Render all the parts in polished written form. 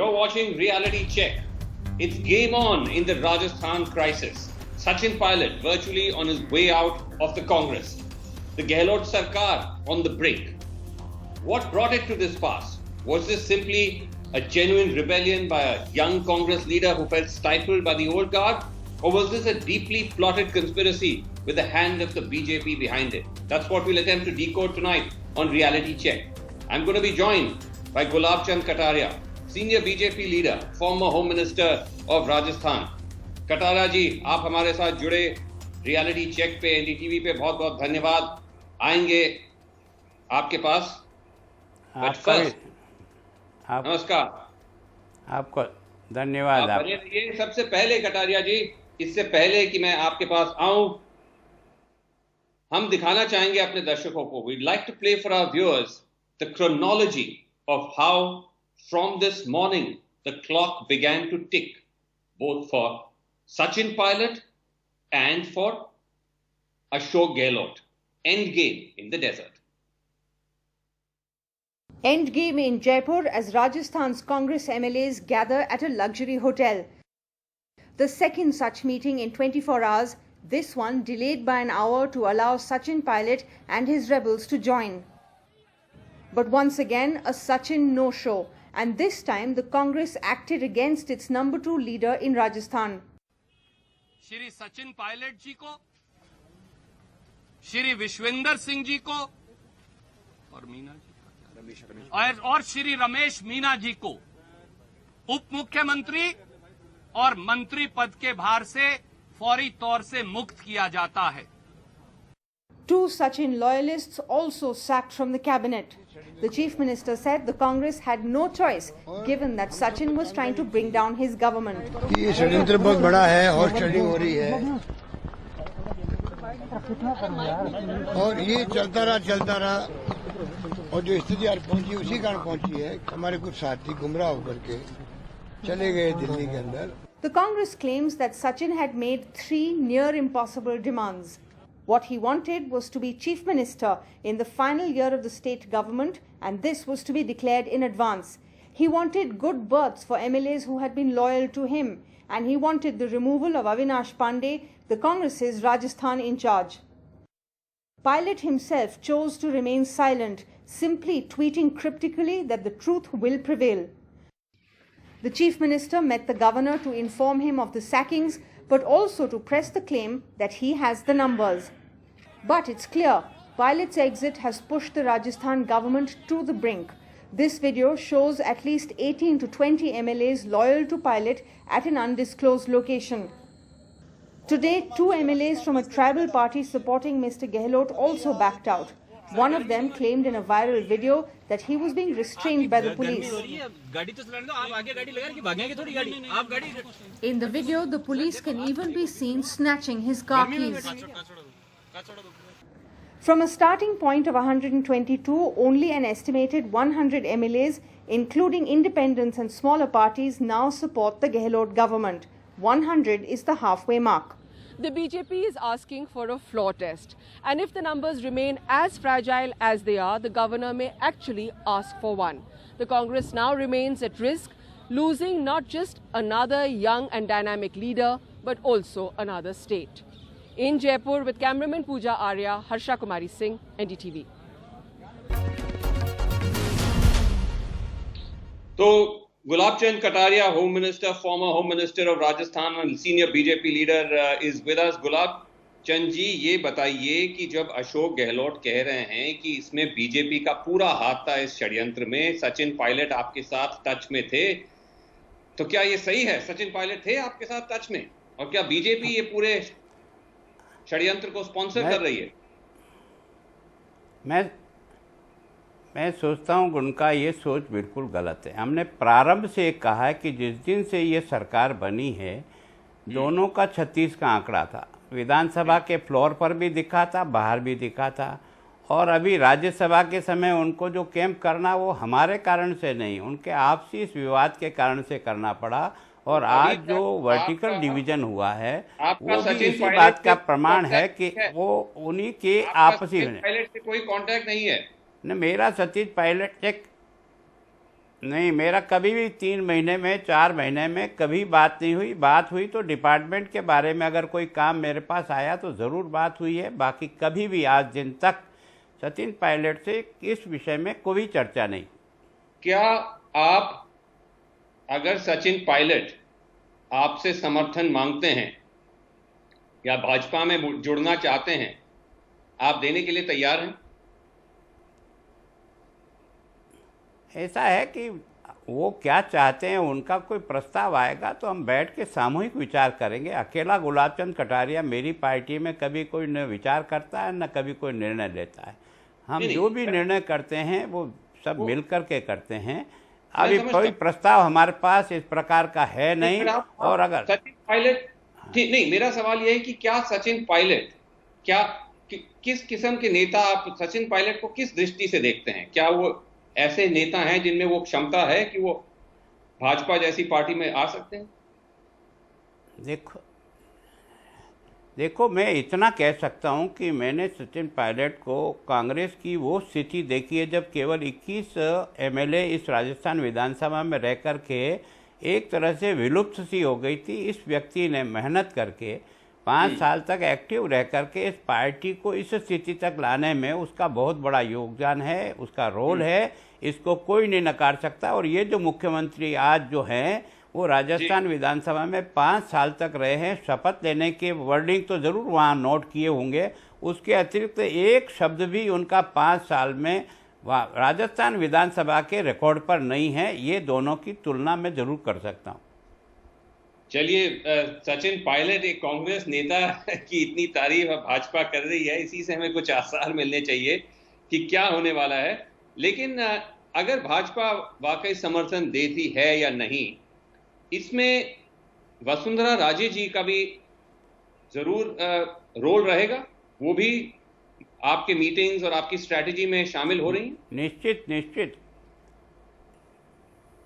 You're watching Reality Check. It's game on in the Rajasthan crisis. Sachin Pilot virtually on his way out of the Congress. The Gehlot Sarkar on the brink. What brought it to this pass? Was this simply a genuine rebellion by a young Congress leader who felt stifled by the old guard? Or was this a deeply plotted conspiracy with the hand of the BJP behind it? That's what we'll attempt to decode tonight on Reality Check. I'm going to be joined by Gulab Chand Kataria, senior BJP leader, former Home Minister of Rajasthan. Kataria जी, आप हमारे साथ जुड़े reality check पे, NDTV पे बहुत बहुत धन्यवाद। आएंगे आपके पास। नमस्कार। आपको धन्यवाद। आप ये सबसे पहले कटारिया जी, इससे पहले कि मैं आपके पास आऊं, हम दिखाना चाहेंगे अपने दर्शकों को, we'd like to play for our viewers the chronology of how from this morning the clock began to tick, both for Sachin Pilot and for Ashok Gehlot. Endgame in the desert. Endgame in Jaipur as Rajasthan's Congress MLAs gather at a luxury hotel. The second such meeting in 24 hours, this one delayed by an hour to allow Sachin Pilot and his rebels to join. But once again, a Sachin no-show, and this time the Congress acted against its number 2 leader in Rajasthan. Shri Sachin Pilot ji को, श्री विश्वेंद्र सिंह जी को और मीना जी और श्री रमेश मीना जी को उप मुख्यमंत्री और मंत्री पद के भार से फौरी तौर से मुक्त किया जाता है। 2 Sachin loyalists also sacked from the cabinet. The Chief Minister said the Congress had no choice given that Sachin was trying to bring down his government. ये षड्यंत्र बहुत बड़ा है, हॉर्स ट्रेडिंग हो रही है और ये चलता रहा और जो स्थिति आज पहुंची उसी कारण पहुंची है। हमारे कुछ साथी गुमराह होकर के चले गए दिल्ली के अंदर। The Congress claims that Sachin had made 3 near impossible demands. What he wanted was to be Chief Minister in the final year of the state government, and this was to be declared in advance. He wanted good berths for MLAs who had been loyal to him, and he wanted the removal of Avinash Pandey, the Congress's Rajasthan in charge. Pilot himself chose to remain silent, simply tweeting cryptically that the truth will prevail. The Chief Minister met the Governor to inform him of the sackings, but also to press the claim that he has the numbers. But it's clear, Pilot's exit has pushed the Rajasthan government to the brink. This video shows at least 18 to 20 MLAs loyal to Pilot at an undisclosed location. Today, 2 MLAs from a tribal party supporting Mr. Gehlot also backed out. One of them claimed in a viral video that he was being restrained by the police. In the video, the police can even be seen snatching his car keys. From a starting point of 122, only an estimated 100 MLAs, including independents and smaller parties, now support the Gehlot government. 100 is the halfway mark. The BJP is asking for a floor test. And if the numbers remain as fragile as they are, the governor may actually ask for one. The Congress now remains at risk, losing not just another young and dynamic leader, but also another state. In Jaipur, with cameraman Pooja Arya, Harsha Kumari Singh, NDTV. So, Gulab Chand Kataria, Home Minister, former Home Minister of Rajasthan and senior BJP leader is with us. Gulab Chand जी, ये बताइए कि जब अशोक गहलोत कह रहे हैं कि इसमें BJP का पूरा हाथ था इस षड्यंत्र में, सचिन पायलट आपके साथ टच में थे, तो क्या ये सही है? सचिन पायलट थे आपके साथ टच में? और क्या बीजेपी ये पूरे षड्यंत्र को स्पॉन्सर कर रही है? मैं सोचता हूँ उनका ये सोच बिल्कुल गलत है। हमने प्रारंभ से कहा है कि जिस दिन से ये सरकार बनी है, दोनों का 36 का आंकड़ा था। विधानसभा के फ्लोर पर भी दिखा था, बाहर भी दिखा था, और अभी राज्यसभा के समय उनको जो कैंप करना वो हमारे कारण से नहीं, उनके आपसी इस विवाद के कारण से करना पड़ा। और आज जो वर्टिकल डिवीजन हुआ है वो भी इसी बात का प्रमाण है कि वो उन्हीं के आपसी पायलट से कोई कांटेक्ट नहीं है न। मेरा सचिन पायलट नहीं, मेरा कभी भी 3 महीने में 4 महीने में कभी बात नहीं हुई। बात हुई तो डिपार्टमेंट के बारे में अगर कोई काम मेरे पास आया तो ज़रूर बात हुई है। बाकी कभी भी आज दिन तक सचिन पायलट से इस विषय में कोई चर्चा नहीं। क्या आप, अगर सचिन पायलट आपसे समर्थन मांगते हैं या भाजपा में जुड़ना चाहते हैं, आप देने के लिए तैयार हैं? ऐसा है कि वो क्या चाहते हैं, उनका कोई प्रस्ताव आएगा तो हम बैठ के सामूहिक विचार करेंगे। अकेला गुलाबचंद कटारिया मेरी पार्टी में कभी कोई न विचार करता है न कभी कोई निर्णय लेता है। हम जो भी निर्णय करते हैं वो सब मिल कर के करते हैं। अभी कोई प्रस्ताव हमारे पास इस प्रकार का है नहीं। और अगर सचिन पायलट, ठीक नहीं, मेरा सवाल यह है कि क्या सचिन पायलट, क्या किस किस्म के नेता आप सचिन पायलट को किस दृष्टि से देखते हैं? क्या वो ऐसे नेता हैं जिनमें वो क्षमता है कि वो भाजपा जैसी पार्टी में आ सकते हैं? देखो मैं इतना कह सकता हूं कि मैंने सचिन पायलट को कांग्रेस की वो स्थिति देखी है जब केवल 21 एमएलए इस राजस्थान विधानसभा में रह कर के एक तरह से विलुप्त सी हो गई थी। इस व्यक्ति ने मेहनत करके 5 साल तक एक्टिव रह करके इस पार्टी को इस स्थिति तक लाने में उसका बहुत बड़ा योगदान है, उसका रोल है, इसको कोई नहीं नकार सकता। और ये जो मुख्यमंत्री आज जो हैं वो राजस्थान विधानसभा में 5 साल तक रहे हैं। शपथ लेने के वर्डिंग तो ज़रूर वहाँ नोट किए होंगे, उसके अतिरिक्त एक शब्द भी उनका 5 साल में राजस्थान विधानसभा के रिकॉर्ड पर नहीं है। ये दोनों की तुलना मैं जरूर कर सकता हूँ। चलिए, सचिन पायलट एक कांग्रेस नेता की इतनी तारीफ भाजपा कर रही है, इसी से हमें कुछ आसार मिलने चाहिए कि क्या होने वाला है। लेकिन अगर भाजपा वाकई समर्थन देती है या नहीं, इसमें वसुंधरा राजे जी का भी जरूर रोल रहेगा। वो भी आपके मीटिंग्स और आपकी स्ट्रैटेजी में शामिल हो रही हैं?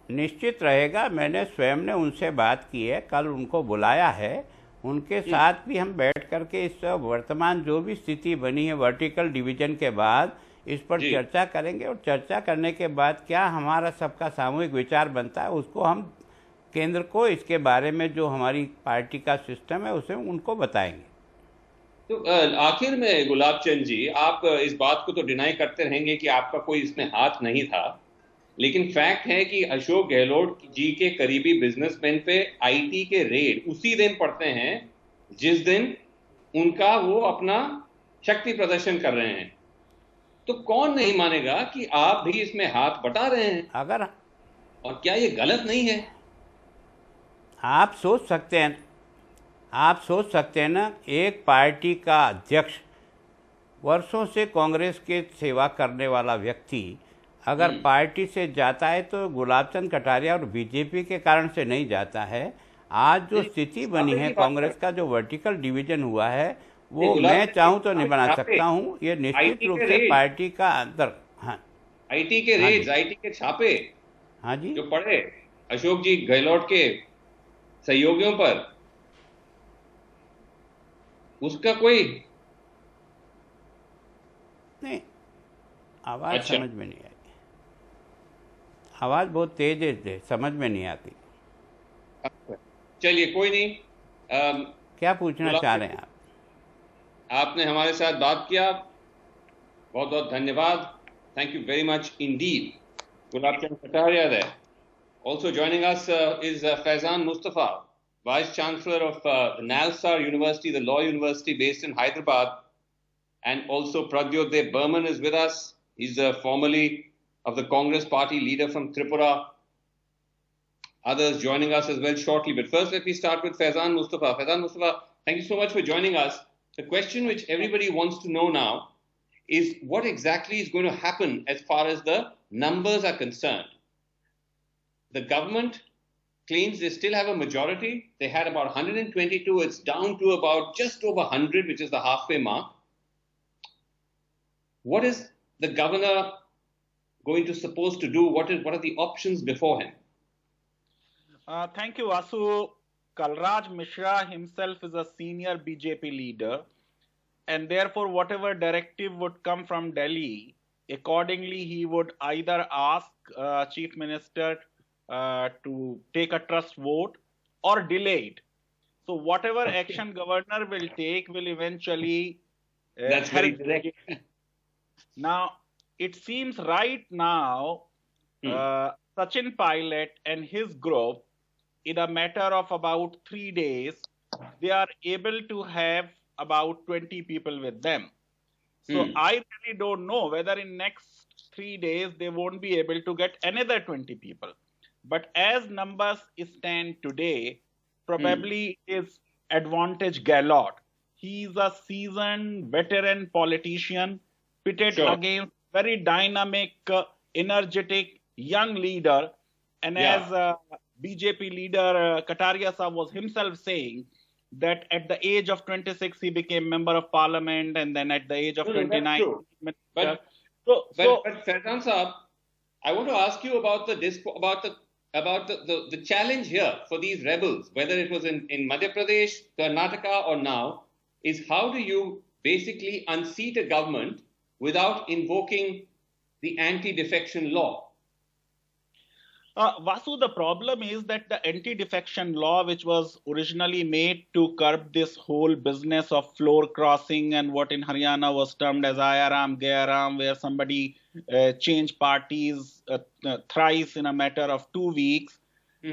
निश्चित रहेगा। मैंने स्वयं ने उनसे बात की है, कल उनको बुलाया है। उनके साथ भी हम बैठ करके इस वर्तमान जो भी स्थिति बनी है वर्टिकल डिवीजन के बाद इस पर चर्चा करेंगे। और चर्चा करने के बाद क्या हमारा सबका सामूहिक विचार बनता है उसको हम केंद्र को इसके बारे में जो हमारी पार्टी का सिस्टम है उसे उनको बताएंगे। तो आखिर में गुलाबचंद जी, आप इस बात को तो डिनाई करते रहेंगे कि आपका कोई इसमें हाथ नहीं था, लेकिन फैक्ट है कि अशोक गहलोत जी के करीबी बिजनेसमैन पे आईटी के रेड उसी दिन पड़ते हैं जिस दिन उनका वो अपना शक्ति प्रदर्शन कर रहे हैं। तो कौन नहीं मानेगा कि आप भी इसमें हाथ बटा रहे हैं? और क्या ये गलत नहीं है? आप सोच सकते हैं ना, एक पार्टी का अध्यक्ष, वर्षों से कांग्रेस के सेवा करने वाला व्यक्ति अगर पार्टी से जाता है तो गुलाबचंद कटारिया और बीजेपी के कारण से नहीं जाता है। आज जो स्थिति बनी है कांग्रेस का, जो वर्टिकल डिवीजन हुआ है, वो मैं चाहूं तो नहीं बना सकता हूं। ये निश्चित रूप से पार्टी का अंदर। हाँ, आईटी के रेड्स, आईटी के छापे, हाँ जी, जो पड़े अशोक जी गहलोत के सहयोगियों पर, उसका कोई नहीं। आवाज समझ में नहीं आई, आवाज बहुत तेज है, समझ में नहीं आती। चलिए कोई नहीं। क्या पूछना चाह रहे हैं आप? आपने हमारे साथ बात किया, बहुत बहुत धन्यवाद। Thank you very much Indeed. Gulabchand Kataria there. Also joining us is Faizan Mustafa, Vice Chancellor of the Nalsar University, the Law University based in Hyderabad. And also Pradyodey Burman is with us. He's formerly of the Congress party leader from Tripura. Others joining us as well shortly. But first, let me start with Faizan Mustafa. Faizan Mustafa, thank you so much for joining us. The question which everybody wants to know now is what exactly is going to happen as far as the numbers are concerned. The government claims they still have a majority. They had about 122. It's down to about just over 100, which is the halfway mark. What is the governor going to supposed to do? What are the options before him? Thank you, Vasu. Kalraj Mishra himself is a senior BJP leader, and therefore whatever directive would come from Delhi, accordingly he would either ask Chief Minister to take a trust vote or delay it. So whatever action governor will take will eventually That's very direct. Now, it seems right now, Sachin Pilot and his group, in a matter of about 3 days, they are able to have about 20 people with them. So I really don't know whether in next 3 days they won't be able to get another 20 people. But as numbers stand today, probably it is Advantage Gehlot. He's a seasoned veteran politician pitted against very dynamic, energetic young leader. And as BJP leader Kataria Saab was himself saying, that at the age of 26 he became member of parliament, and then at the age of 29. But Faizan Saab, I want to ask you about the challenge here for these rebels, whether it was in Madhya Pradesh, Karnataka, or now, is how do you basically unseat a government without invoking the anti-defection law? Vasu, the problem is that the anti-defection law, which was originally made to curb this whole business of floor crossing and what in Haryana was termed as Ayaram, Gayaram, where somebody changed parties thrice in a matter of 2 weeks,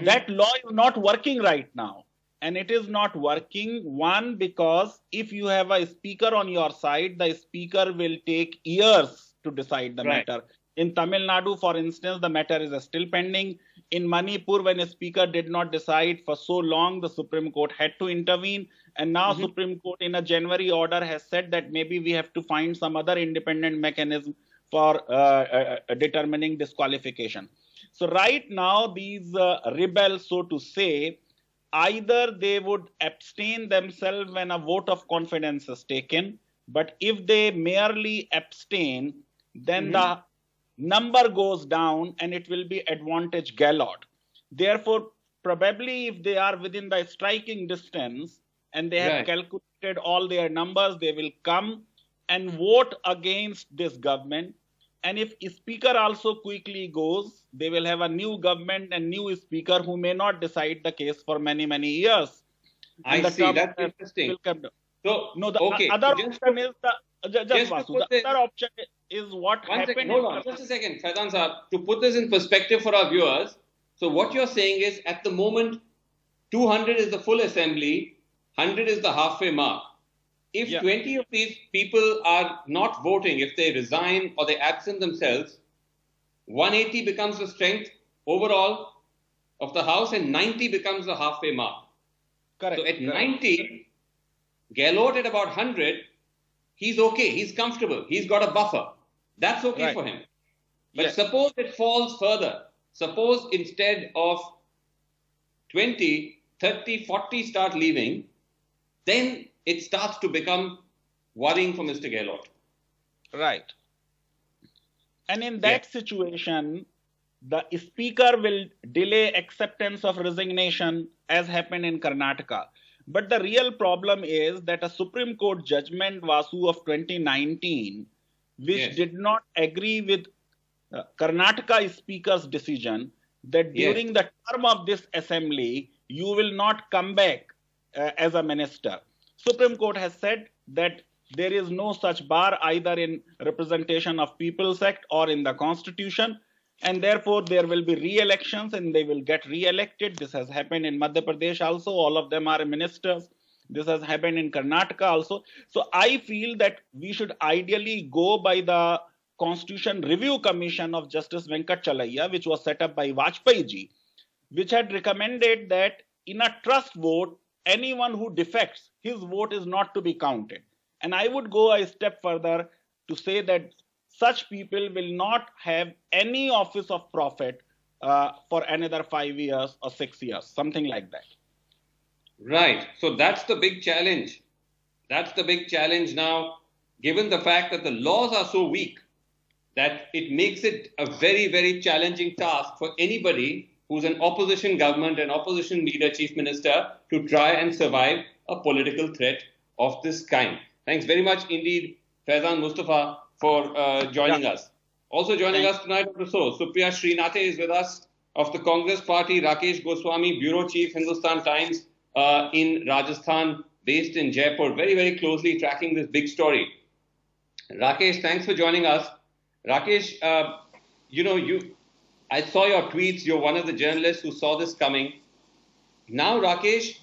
that law is not working right now. And it is not working, one, because if you have a speaker on your side, the speaker will take years to decide the matter. In Tamil Nadu, for instance, the matter is still pending. In Manipur, when a speaker did not decide for so long, the Supreme Court had to intervene. And now Supreme Court in a January order has said that maybe we have to find some other independent mechanism for determining disqualification. So right now, these rebels, so to say, either they would abstain themselves when a vote of confidence is taken. But if they merely abstain, then the number goes down and it will be Advantage Gehlot. Therefore, probably if they are within the striking distance and they have calculated all their numbers, they will come and vote against this government. And if a speaker also quickly goes, they will have a new government and new speaker who may not decide the case for many, many years. I see, that's interesting. So, no, the other option is the other option is what happened. Hold on, just a second, Faizan Saab, to put this in perspective for our viewers. So what you're saying is, at the moment, 200 is the full assembly, 100 is the halfway mark. If 20 of these people are not voting, if they resign or they absent themselves, 180 becomes the strength overall of the House and 90 becomes the halfway mark. Correct. So at 90, Gehlot at about 100, he's okay, he's comfortable, he's got a buffer. That's okay for him. But suppose it falls further. Suppose instead of 20, 30, 40 start leaving, then it starts to become worrying for Mr. Gehlot. Right. And in that situation, the speaker will delay acceptance of resignation as happened in Karnataka. But the real problem is that a Supreme Court judgment, Vasu, of 2019, which did not agree with Karnataka speaker's decision that during the term of this assembly, you will not come back as a minister. Supreme Court has said that there is no such bar either in Representation of People's Act or in the Constitution, and therefore there will be re-elections and they will get re-elected. This has happened in Madhya Pradesh also. All of them are ministers. This has happened in Karnataka also. So I feel that we should ideally go by the Constitution Review Commission of Justice Venkat Chalaiya, which was set up by Vajpayee ji, which had recommended that in a trust vote, anyone who defects, his vote is not to be counted. And I would go a step further to say that such people will not have any office of profit for another 5 years or 6 years, something like that. Right. So that's the big challenge. That's the big challenge now, given the fact that the laws are so weak that it makes it a very, very challenging task for anybody who's an opposition government, an opposition leader, chief minister, to try and survive a political threat of this kind. Thanks very much indeed, Faizan Mustafa, for joining us. Also joining us tonight on the show, Supriya Srinath is with us of the Congress Party. Rakesh Goswami, Bureau Chief, Hindustan Times in Rajasthan, based in Jaipur, very, very closely tracking this big story. Rakesh, thanks for joining us. Rakesh, I saw your tweets. You're one of the journalists who saw this coming. Now, Rakesh,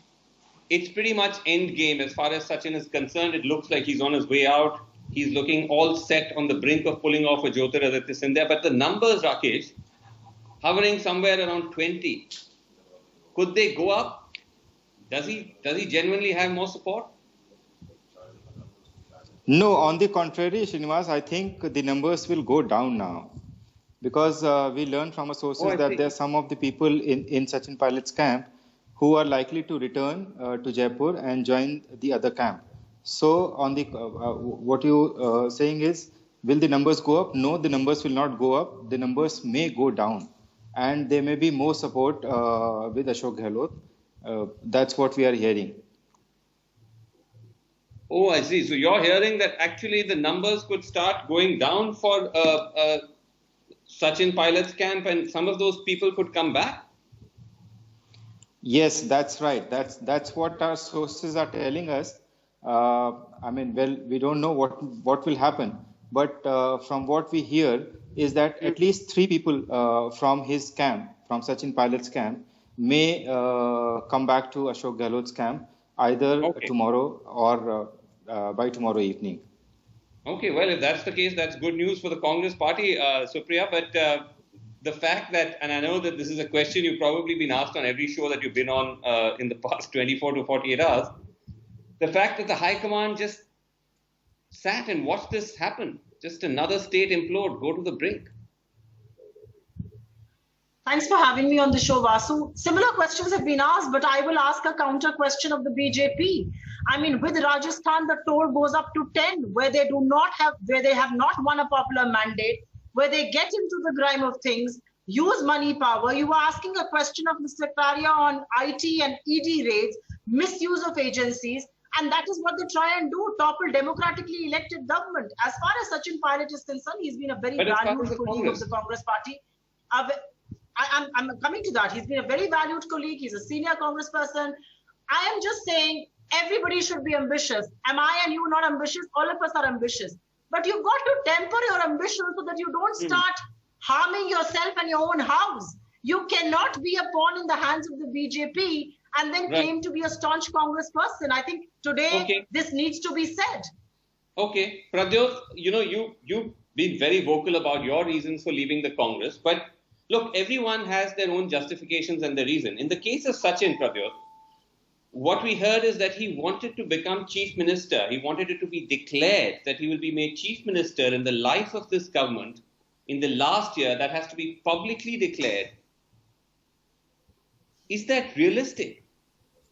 it's pretty much end game as far as Sachin is concerned. It looks like he's on his way out. He's looking all set on the brink of pulling off a Jyotiraditya Scindia. But the numbers, Rakesh, hovering somewhere around 20. Could they go up? Does he genuinely have more support? No, on the contrary, Srinivas, I think the numbers will go down now. Because we learned from our sources that there are some of the people in Sachin Pilot's camp who are likely to return to Jaipur and join the other camp. So, on the what you saying is, will the numbers go up? No, the numbers will not go up. The numbers may go down, and there may be more support with Ashok Gehlot. That's what we are hearing. Oh, I see. So you're hearing that actually the numbers could start going down for Sachin Pilot's camp, and some of those people could come back? Yes, that's right. That's what our sources are telling us. We don't know what will happen, but from what we hear is that at least 3 people from his camp, from Sachin Pilot's camp, may come back to Ashok Gehlot's camp either tomorrow or by tomorrow evening. Okay, well, if that's the case, that's good news for the Congress Party, Supriya. But the fact that, and I know that this is a question you've probably been asked on every show that you've been on in the past 24 to 48 hours, the fact that the High Command just sat and watched this happen, just another state implode, go to the brink. Thanks for having me on the show, Vasu. Similar questions have been asked, but I will ask a counter question of the BJP. I mean, with Rajasthan, the toll goes up to 10, where they have not won a popular mandate, where they get into the grime of things, use money power. You were asking a question of Mr. Karia on IT and ED raids, misuse of agencies, and that is what they try and do, topple democratically elected government. As far as Sachin Pilot is concerned, he's been a very valued colleague of the Congress Party. I'm coming to that. He's been a very valued colleague. He's a senior congressperson. I am just saying everybody should be ambitious. Am I and you not ambitious? All of us are ambitious. But you've got to temper your ambition so that you don't start harming yourself and your own house. You cannot be a pawn in the hands of the BJP and then claim to be a staunch congressperson. I think today this needs to be said. Okay, Pradyot, you've been very vocal about your reasons for leaving the Congress, but look, everyone has their own justifications and their reason. In the case of Sachin, Pradyot, what we heard is that he wanted to become chief minister. He wanted it to be declared that he will be made chief minister in the life of this government in the last year. That has to be publicly declared. Is that realistic?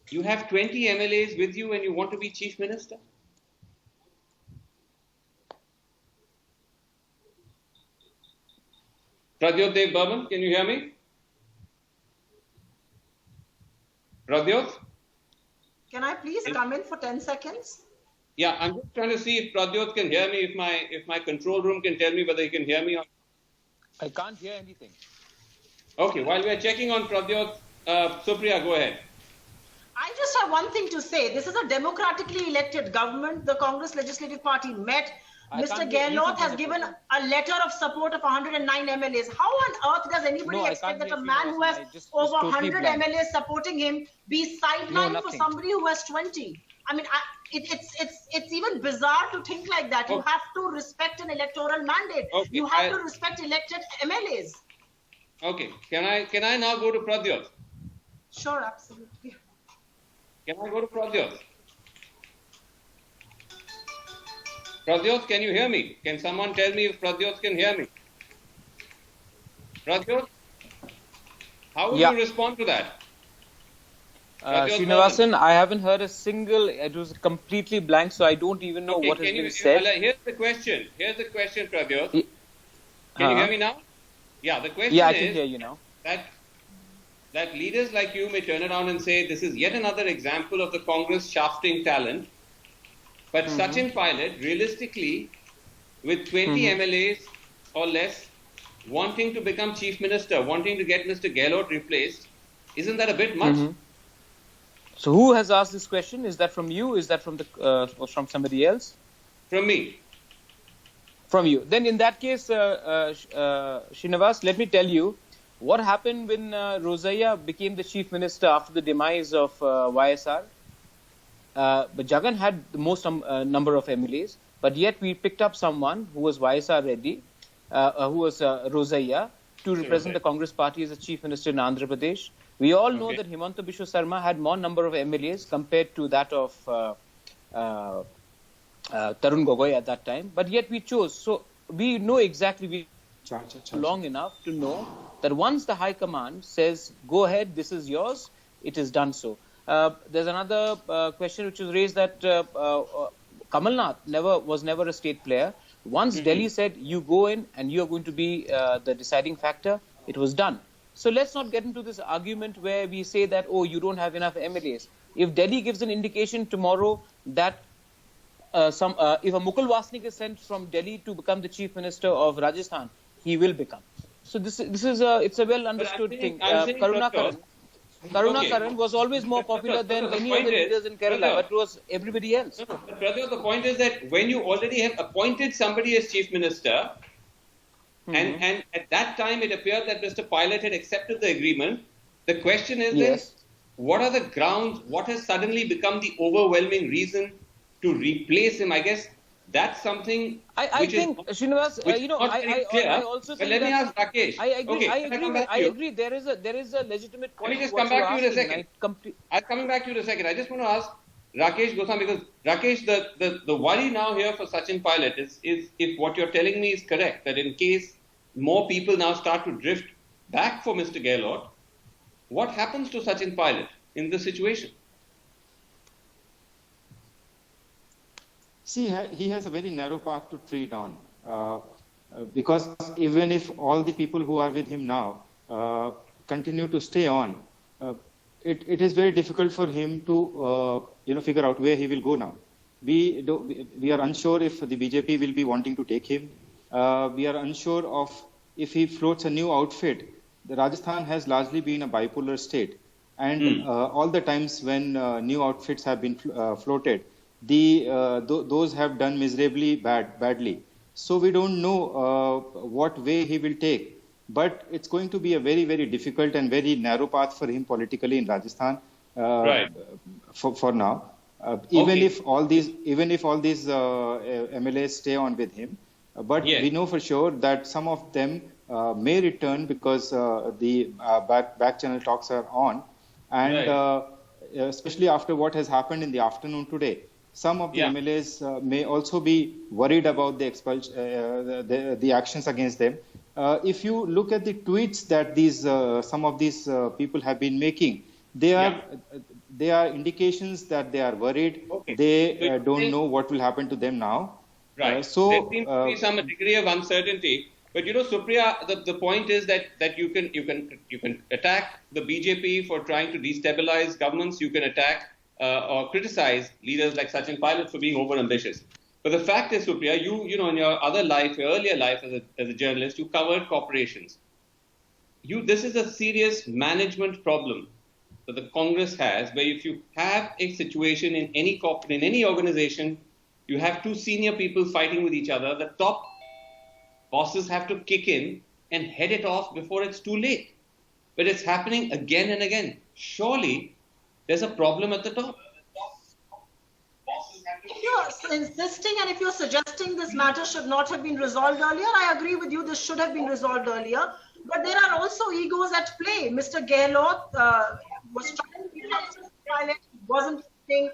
You have 20 MLAs with you and you want to be chief minister? Pradyot Dev Burman, can you hear me? Pradyot? Can I please come in for 10 seconds? Yeah, I'm just trying to see if Pradyot can hear me, if my control room can tell me whether he can hear me. I can't hear anything. Okay, while we're checking on Pradyot, Supriya, go ahead. I just have one thing to say. This is a democratically elected government. The Congress Legislative Party met. Mr. Gehlot has given a letter of support of 109 MLAs. How on earth does anybody expect that a man who has over 100 MLAs supporting him be sidelined for somebody who has 20? I mean, it's even bizarre to think like that. You have to respect an electoral mandate. You have to respect elected MLAs. Okay. Can I now go to Pradyot? Sure, absolutely. Can I go to Pradyot? Pradyot, can you hear me? Can someone tell me if Pradyot can hear me? Pradyot, how would you respond to that? Srinivasan, I haven't heard a single, it was completely blank, so I don't even know what has been said. Here's the question, Pradyot. Can you hear me now? Yeah, the question is I can hear you now. That leaders like you may turn around and say this is yet another example of the Congress shafting talent. But Sachin Pilot, realistically, with 20 MLAs or less, wanting to become chief minister, wanting to get Mr. Gehlot replaced, isn't that a bit much? So who has asked this question? Is that from you? Is that from or from somebody else? From me. From you. Then in that case, Srinivas, let me tell you what happened when Rosaiya became the chief minister after the demise of YSR. But Jagan had the most number of MLAs, but yet we picked up someone who was YSR Reddy, who was Rosaiya, to represent the Congress party as the chief minister in Andhra Pradesh. We all know that Himanta Biswa Sarma had more number of MLAs compared to that of Tarun Gogoi at that time, but yet we chose. So we know exactly, long enough to know that once the High Command says, go ahead, this is yours, it is done so. There's another question which was raised that Kamal Nath was never a state player. Once Delhi said, you go in and you are going to be the deciding factor, it was done. So let's not get into this argument where we say that, oh, you don't have enough MLAs. If Delhi gives an indication tomorrow that if a Mukul Wasnik is sent from Delhi to become the chief minister of Rajasthan, he will become. So it's a well understood thing. Karuna Karan was always more popular than any of the leaders in Kerala, but it was everybody else. But brother, the point is that when you already have appointed somebody as chief minister, and at that time it appeared that Mr. Pilot had accepted the agreement, the question is then, what are the grounds, what has suddenly become the overwhelming reason to replace him? I guess that's something I think, Srinivas, I also think let me ask Rakesh. I agree. There is a legitimate point. Let me just come back to you in a second. I'm coming back to you in a second. I just want to ask Rakesh Goswami, because Rakesh, the worry now here for Sachin Pilot is if what you're telling me is correct, that in case more people now start to drift back for Mr. Gehlot, what happens to Sachin Pilot in this situation? See, he has a very narrow path to tread on, because even if all the people who are with him now continue to stay on, it is very difficult for him to figure out where he will go now. We are unsure if the BJP will be wanting to take him. We are unsure of if he floats a new outfit. The Rajasthan has largely been a bipolar state, and all the times when new outfits have been floated, those have done miserably badly. So we don't know what way he will take, but it's going to be a very, very difficult and very narrow path for him politically in Rajasthan for now. Even if all these MLAs stay on with him, but we know for sure that some of them may return because the back channel talks are on, and especially after what has happened in the afternoon today. Some of the MLAs may also be worried about the actions against them. If you look at the tweets that some of these people have been making, they are indications that they are worried. They don't know what will happen to them now. Right. So there seems to be some degree of uncertainty. But Supriya, the point is that you can attack the BJP for trying to destabilize governments. You can attack or criticize leaders like Sachin Pilot for being overambitious. But the fact is, Supriya, you know, in your earlier life as a journalist, you covered corporations. This is a serious management problem that the Congress has, where if you have a situation in any organization, you have two senior people fighting with each other, the top bosses have to kick in and head it off before it's too late. But it's happening again and again. Surely there's a problem at the top. If you're insisting and if you're suggesting this matter should not have been resolved earlier, I agree with you, this should have been resolved earlier. But there are also egos at play. Mr. Gehlot was trying to be Pilot, wasn't sitting.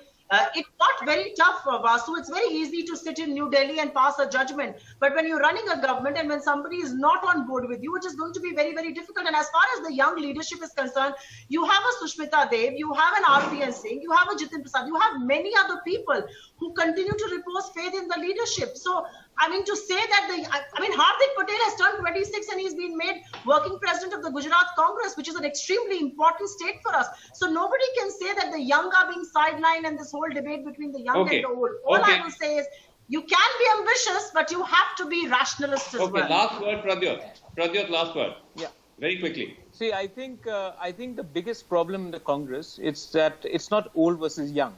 It got very tough for Vasu. It's very easy to sit in New Delhi and pass a judgment. But when you're running a government and when somebody is not on board with you, it is going to be very, very difficult. And as far as the young leadership is concerned, you have a Sushmita Dev, you have an RPN Singh, you have a Jitin Prasad, you have many other people who continue to repose faith in the leadership. So, I mean, to say that Hardik Patel has turned 26 and he's been made working president of the Gujarat Congress, which is an extremely important state for us. So nobody can say that the young are being sidelined and this whole debate between the young and the old. All I will say is, You can be ambitious, but you have to be rationalist as well. Okay, last word, Pradyot. Pradyot, last word. Yeah. Very quickly. See, I think the biggest problem in the Congress is that it's not old versus young.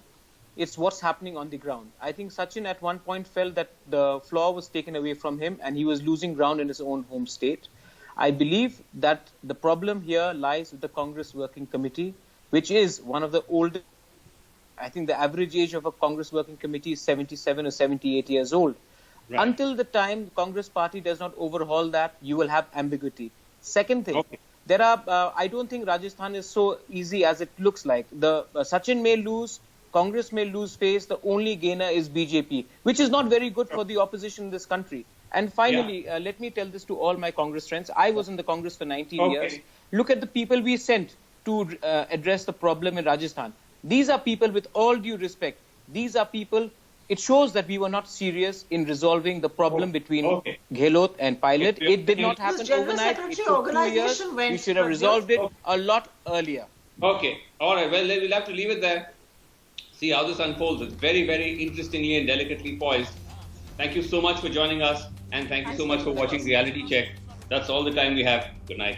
It's what's happening on the ground. I think Sachin at one point felt that the floor was taken away from him and he was losing ground in his own home state. I believe that the problem here lies with the Congress Working Committee, which is one of the oldest. I think the average age of a Congress Working Committee is 77 or 78 years old. Right. Until the time the Congress Party does not overhaul that, you will have ambiguity. Second thing, there are. I don't think Rajasthan is so easy as it looks like. The Sachin may lose, Congress may lose face. The only gainer is BJP, which is not very good for the opposition in this country. And finally, let me tell this to all my Congress friends. I was in the Congress for 19 years. Look at the people we sent to address the problem in Rajasthan. These are people, with all due respect, these are people, it shows that we were not serious in resolving the problem between Gehlot and Pilot. It did not happen overnight. It took 2 years. We should have resolved it a lot earlier. Okay. All right. Well, we'll have to leave it there. See how this unfolds. It's very, very interestingly and delicately poised. Thank you so much for joining us. And thank you so much for watching Reality Check. That's all the time we have. Good night.